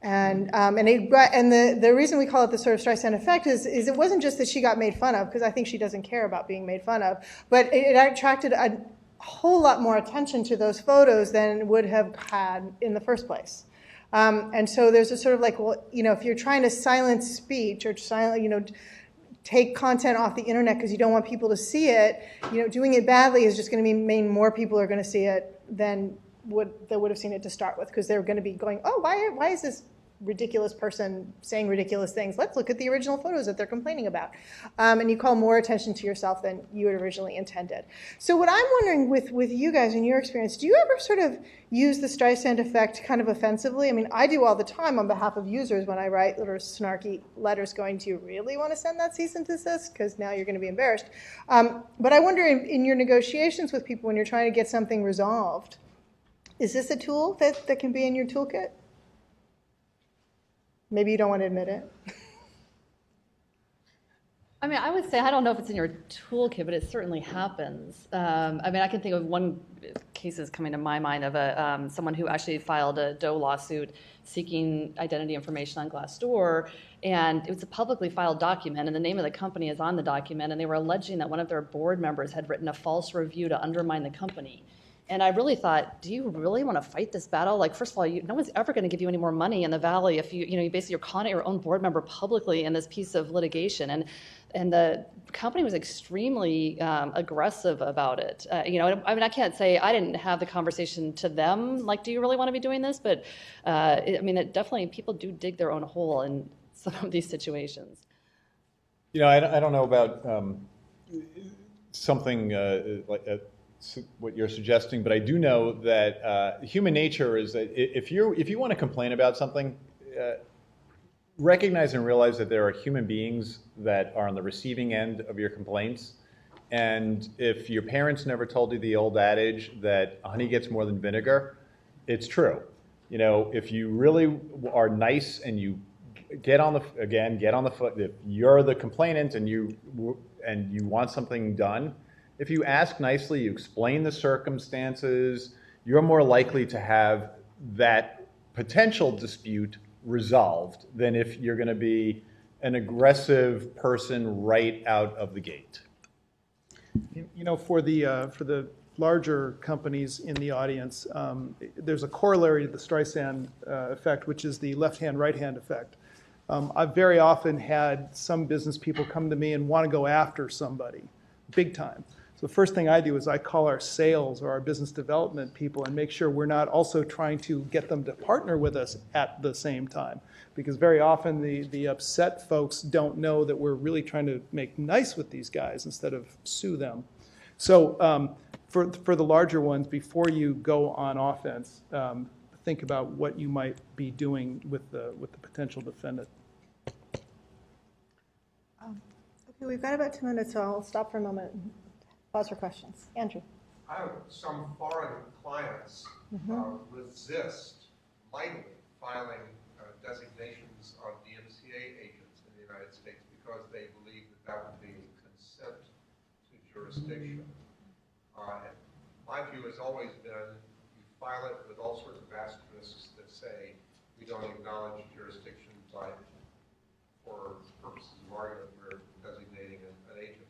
And the reason we call it the sort of Streisand effect is it wasn't just that she got made fun of, because I think she doesn't care about being made fun of, but it attracted a whole lot more attention to those photos than would have had in the first place. And so there's a sort of if you're trying to silence speech or take content off the internet because you don't want people to see it, doing it badly is just going to mean more people are going to see it than would have seen it to start with, because they're going to be going, oh, why is this ridiculous person saying ridiculous things? Let's look at the original photos that they're complaining about. And you call more attention to yourself than you had originally intended. So what I'm wondering with you guys in your experience, do you ever sort of use the Streisand effect kind of offensively? I do all the time on behalf of users when I write little snarky letters going, do you really want to send that cease and desist? Because now you're going to be embarrassed. But I wonder in your negotiations with people when you're trying to get something resolved, is this a tool that can be in your toolkit? Maybe you don't want to admit it. I would say, I don't know if it's in your toolkit, but it certainly happens. I can think of one case is coming to my mind of someone who actually filed a Doe lawsuit seeking identity information on Glassdoor, and it was a publicly filed document, and the name of the company is on the document, and they were alleging that one of their board members had written a false review to undermine the company. And I really thought, do you really want to fight this battle? First of all, no one's ever going to give you any more money in the Valley if you basically you're calling out your own board member publicly in this piece of litigation. And the company was extremely aggressive about it. I can't say I didn't have the conversation to them, do you really want to be doing this? But it definitely, people do dig their own hole in some of these situations. I don't know about something what you're suggesting, but I do know that human nature is that if you want to complain about something, recognize and realize that there are human beings that are on the receiving end of your complaints. And if your parents never told you the old adage that honey gets more than vinegar, it's true. If you really are nice and you get on the foot. If you're the complainant and you want something done, if you ask nicely, you explain the circumstances, you're more likely to have that potential dispute resolved than if you're going to be an aggressive person right out of the gate. You know, for the larger companies in the audience, there's a corollary to the Streisand effect, which is the left-hand, right-hand effect. I've very often had some business people come to me and want to go after somebody, big time. So the first thing I do is I call our sales or our business development people and make sure we're not also trying to get them to partner with us at the same time. Because very often the upset folks don't know that we're really trying to make nice with these guys instead of sue them. So for the larger ones, before you go on offense, think about what you might be doing with the potential defendant. Okay, we've got about 2 minutes, so I'll stop for a moment and pause for questions. Andrew. I have some foreign clients resist mightily filing designations of Dmca agents in the United States because they believe that would be consent to jurisdiction. My view has always been you file it with all sorts of asterisks that say we don't acknowledge jurisdiction, but for purposes of argument we're designating an agent.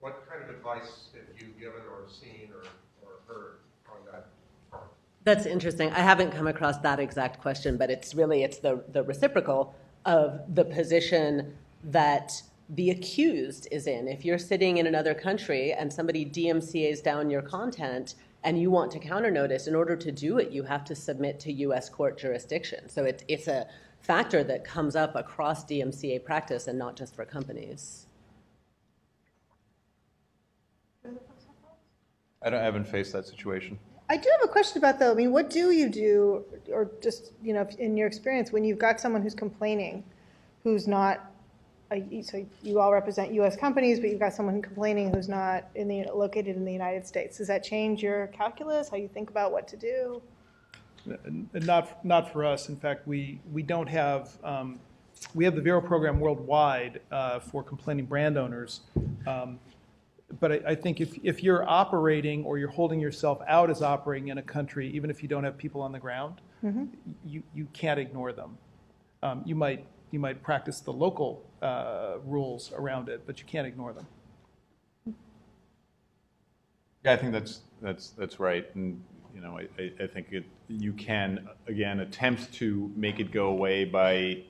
What kind of advice have you given or seen or heard on that front? That's interesting. I haven't come across that exact question, but it's the reciprocal of the position that the accused is in. If you're sitting in another country and somebody DMCA's down your content and you want to counter notice, in order to do it, you have to submit to U.S. court jurisdiction. So it's a factor that comes up across DMCA practice and not just for companies. I haven't faced that situation. I do have a question about, though, I mean, what do you do, or just, you know, in your experience, when you've got someone who's complaining, who's not, so you all represent U.S. companies, but you've got someone complaining who's not located in the United States. Does that change your calculus, how you think about what to do? Not for us. In fact, we don't have, we have the Vero program worldwide for complaining brand owners. But I think if you're operating or you're holding yourself out as operating in a country, even if you don't have people on the ground, you can't ignore them. You might practice the local rules around it, but you can't ignore them. Yeah, I think that's right, and you know, I think you can again attempt to make it go away by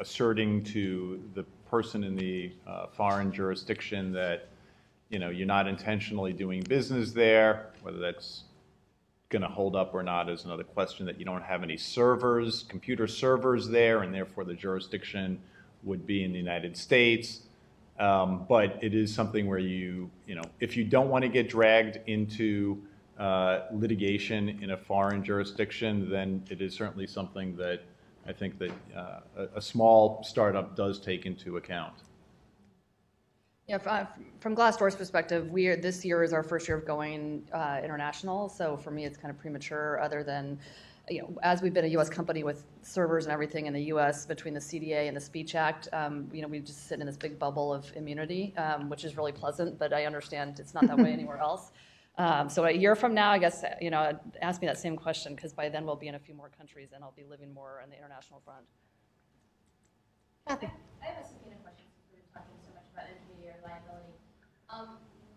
asserting to the person in the foreign jurisdiction that, you know, you're not intentionally doing business there. Whether that's going to hold up or not is another question. That you don't have any servers, computer servers there, and therefore the jurisdiction would be in the United States. But it is something where you know, if you don't want to get dragged into litigation in a foreign jurisdiction, then it is certainly something that I think that a small startup does take into account. Yeah, from Glassdoor's perspective, this year is our first year of going international. So for me, it's kind of premature. Other than, you know, as we've been a U.S. company with servers and everything in the U.S. between the CDA and the Speech Act, you know, we just sit in this big bubble of immunity, which is really pleasant. But I understand it's not that way anywhere else. So a year from now, I guess, you know, ask me that same question, because by then we'll be in a few more countries and I'll be living more on the international front. Kathy. I have a subpoena question since we were talking so much about intermediary liability.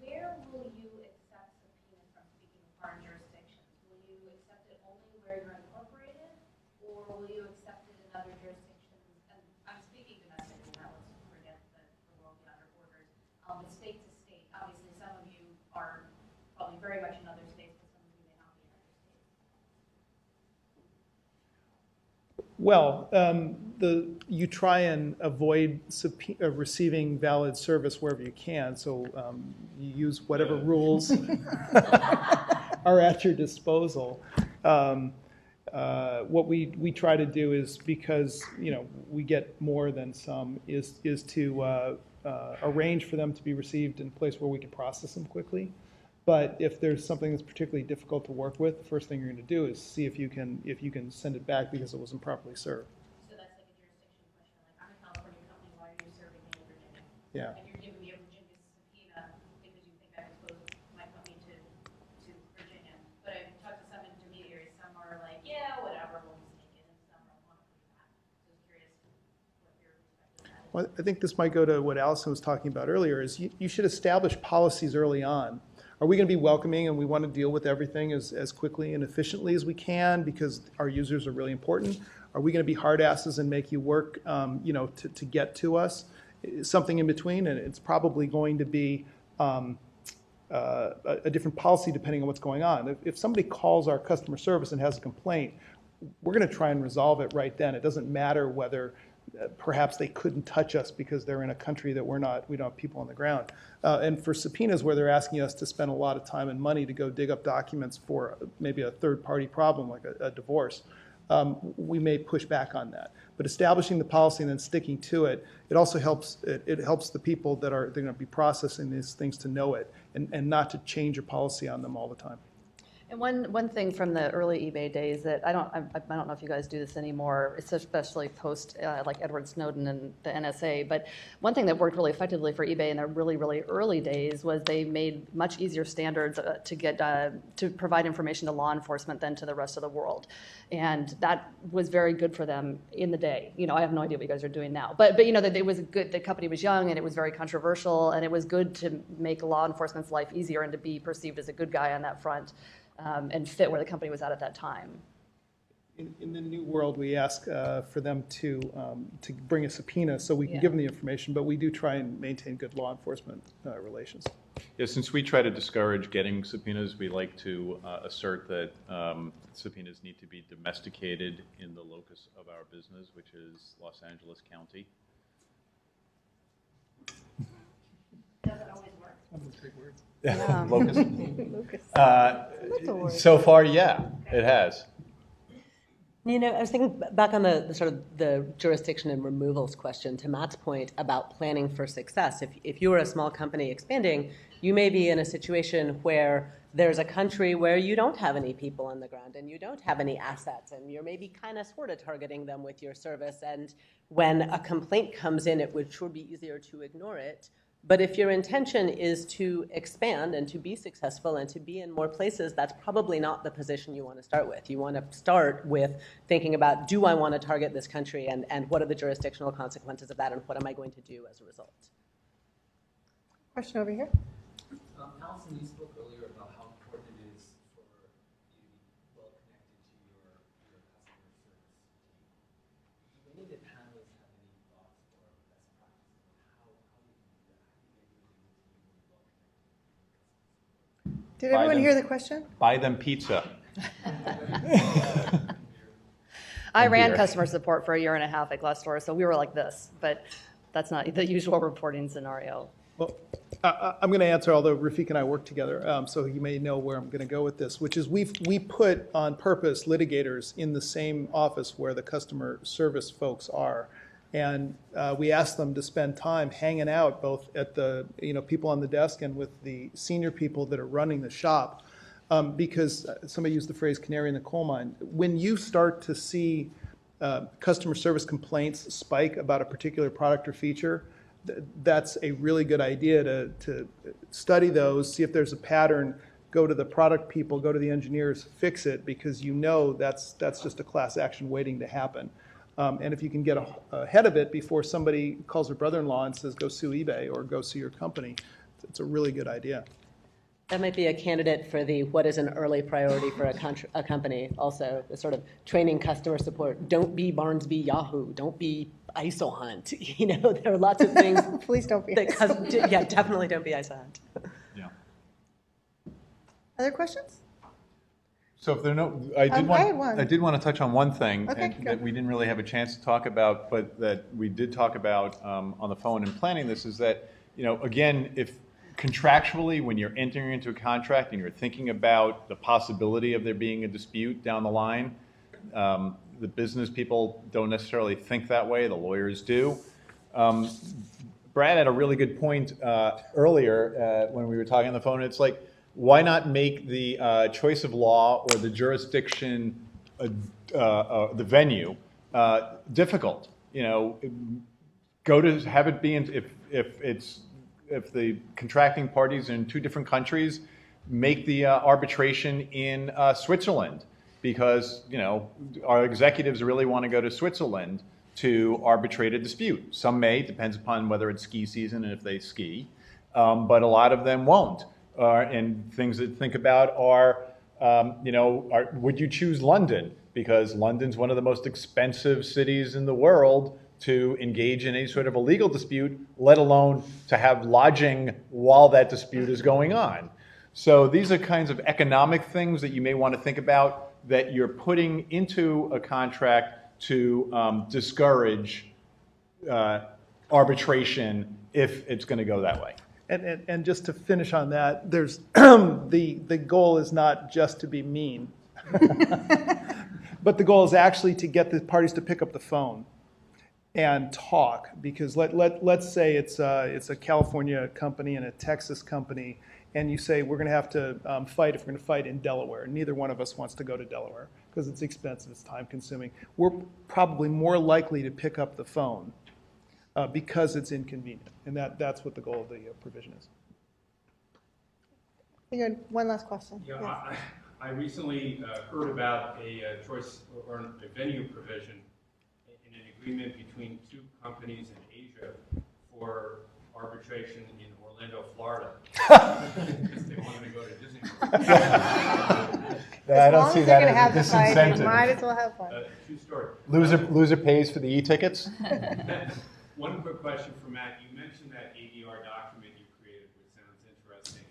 Where will you accept subpoenas from, speaking of foreign jurisdictions? Will you accept it only where you're incorporated, or will you accept it in other jurisdictions? And I'm speaking domestically now, let's forget the world beyond our borders. But state to state, obviously some of you are probably very much in other states, but some of you may not be in other states. Well, you try and avoid receiving valid service wherever you can, so you use whatever rules are at your disposal. What we try to do is, because, you know, we get more than some, is to arrange for them to be received in a place where we can process them quickly. But if there's something that's particularly difficult to work with, the first thing you're going to do is see if you can send it back because it wasn't properly served. So that's like a jurisdiction Yeah. And you're giving me a Virginia subpoena because you think I exposed my company to Virginia. But I've talked to some intermediaries, some are like, yeah, whatever, we'll just take it, and some are want to push back. So I was curious what your perspective on that is. Well, I think this might go to what Allyson was talking about earlier, is you should establish policies early on. Are we going to be welcoming and we want to deal with everything as quickly and efficiently as we can because our users are really important? Are we going to be hard asses and make you work, to get to us? Something in between, and it's probably going to be a different policy depending on what's going on. If somebody calls our customer service and has a complaint, we're going to try and resolve it right then. It doesn't matter whether perhaps they couldn't touch us because they're in a country that we don't have people on the ground. And for subpoenas where they're asking us to spend a lot of time and money to go dig up documents for maybe a third-party problem like a divorce, we may push back on that. But establishing the policy and then sticking to it, it also helps. It helps the people that are going to be processing these things to know it and not to change your policy on them all the time. And one thing from the early eBay days that I don't know if you guys do this anymore, especially post like Edward Snowden and the NSA, but one thing that worked really effectively for eBay in the really, really early days was they made much easier standards to provide information to law enforcement than to the rest of the world. And that was very good for them in the day. I have no idea what you guys are doing now, but that it was good. The company was young and it was very controversial, and it was good to make law enforcement's life easier and to be perceived as a good guy on that front. And fit where the company was at that time. In the new world, we ask for them to bring a subpoena so we can give them the information, but we do try and maintain good law enforcement relations. Yeah, since we try to discourage getting subpoenas, we like to assert that subpoenas need to be domesticated in the locus of our business, which is Los Angeles County. Doesn't always work. Those big words. Yeah. Locus. So far, yeah, it has. I was thinking back on the sort of the jurisdiction and removals question to Matt's point about planning for success. If you are a small company expanding, you may be in a situation where there's a country where you don't have any people on the ground and you don't have any assets, and you're maybe kind of sort of targeting them with your service. And when a complaint comes in, it would sure be easier to ignore it. But if your intention is to expand and to be successful and to be in more places, that's probably not the position you want to start with. You want to start with thinking about, do I want to target this country, and what are the jurisdictional consequences of that, and what am I going to do as a result? Question over here. Allyson, you spoke earlier about how important it is for you to be well connected to your customer service team. Do any of the panelists have any thoughts or best practices on how you can do that? Did everyone hear the question? Buy them pizza. I ran customer support for a year and a half at Glassdoor, so we were like this, but that's not the usual reporting scenario. Well, I'm going to answer, although Rafik and I work together, so you may know where I'm going to go with this, which is we put on purpose litigators in the same office where the customer service folks are. And we ask them to spend time hanging out both at the people on the desk and with the senior people that are running the shop, because somebody used the phrase canary in the coal mine. When you start to see customer service complaints spike about a particular product or feature, that's a really good idea to study those, see if there's a pattern, go to the product people, go to the engineers, fix it, because that's just a class action waiting to happen. And if you can get ahead of it before somebody calls their brother-in-law and says, go sue eBay or go sue your company, it's a really good idea. That might be a candidate for the what is an early priority for a company. Also, the sort of training customer support. Don't be Barnesby Yahoo. Don't be ISO Hunt. There are lots of things. Please don't be. Yeah, definitely don't be ISO Hunt. Yeah. Other questions? So if there are no, I had one. I did want to touch on one thing Okay, that we didn't really have a chance to talk about, but that we did talk about on the phone in planning this, is that, again, if contractually, when you're entering into a contract and you're thinking about the possibility of there being a dispute down the line, the business people don't necessarily think that way, the lawyers do. Brad had a really good point earlier when we were talking on the phone. It's like, why not make the choice of law or the jurisdiction, the venue, difficult? Go to have it be, if if the contracting parties in two different countries make the arbitration in Switzerland, because our executives really want to go to Switzerland to arbitrate a dispute. Some may, depends upon whether it's ski season and if they ski, but a lot of them won't. And things to think about are, would you choose London? Because London's one of the most expensive cities in the world to engage in any sort of a legal dispute, let alone to have lodging while that dispute is going on. So these are kinds of economic things that you may want to think about that you're putting into a contract to discourage arbitration if it's going to go that way. And just to finish on that, there's the goal is not just to be mean, but the goal is actually to get the parties to pick up the phone and talk. Because let's say it's a California company and a Texas company, and you say we're going to have to fight if we're going to fight in Delaware. Neither one of us wants to go to Delaware because it's expensive, it's time consuming. We're probably more likely to pick up the phone because it's inconvenient, and that's what the goal of the provision is. You had one last question. Yeah, Yes. I recently heard about a choice or a venue provision in an agreement between two companies in Asia for arbitration in Orlando, Florida, because they wanted to go to Disney World. I don't see that as a disincentive. disincentive. Might as well have fun. True story. Loser pays for the e-tickets. One quick question for Matt. You mentioned that ADR document you created, which sounds interesting.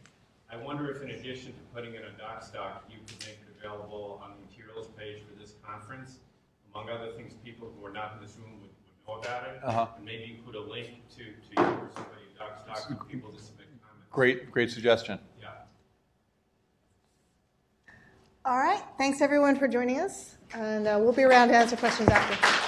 I wonder if in addition to putting it on Docstoc, you could make it available on the materials page for this conference. Among other things, people who are not in this room would know about it. And maybe include a link to you or somebody at Docstoc for people to submit comments. Great suggestion. Yeah. All right. Thanks, everyone, for joining us. And we'll be around to answer questions after.